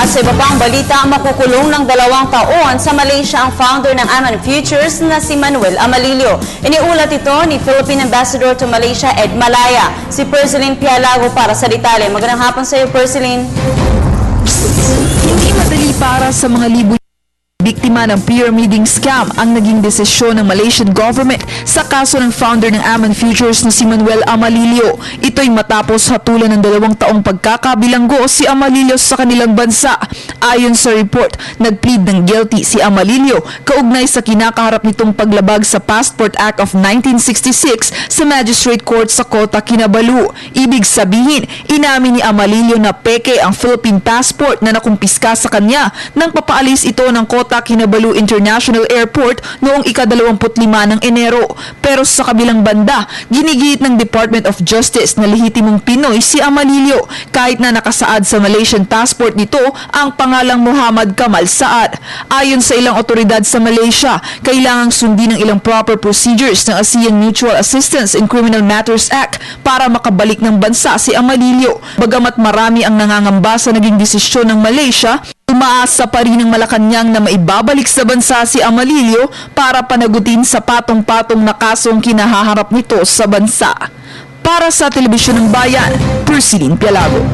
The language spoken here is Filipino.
At sa iba pang balita, makukulong ng 2 taon sa Malaysia ang founder ng Aman Futures na si Manuel Amalillo. Iniulat ito ni Philippine Ambassador to Malaysia, Ed Malaya. Si Perceline Pialago para sa detalye. Magandang hapon sa iyo, Perceline. Hindi madali para sa mga libo biktima ng pyramiding scam ang naging desisyon ng Malaysian government sa kaso ng founder ng Aman Futures na si Manuel Amalillo. Ito'y matapos hatulan ng 2 taong pagkakabilanggo si Amalillo sa kanilang bansa. Ayon sa report, nagplead ng guilty si Amalillo kaugnay sa kinakaharap nitong paglabag sa Passport Act of 1966 sa Magistrate Court sa Kota Kinabalu. Ibig sabihin, inamin ni Amalillo na peke ang Philippine passport na nakumpiska sa kanya nang papaalis ito ng Kota Kinabalu International Airport noong ika-25 ng Enero. Pero sa kabilang banda, ginigit ng Department of Justice na lehitimong Pinoy si Amalillo kahit na nakasaad sa Malaysian passport nito ang pangalang Muhammad Kamal Saad. Ayon sa ilang otoridad sa Malaysia, kailangang sundin ng ilang proper procedures ng ASEAN Mutual Assistance in Criminal Matters Act para makabalik ng bansa si Amalillo. Bagamat marami ang nangangamba sa naging desisyon ng Malaysia, umaasa pa rin ng Malacanang na maibabalik sa bansa si Amalillo para panagutin sa patong-patong na kasong kinahaharap nito sa bansa. Para sa Telebisyon ng Bayan, Perceline Pialago.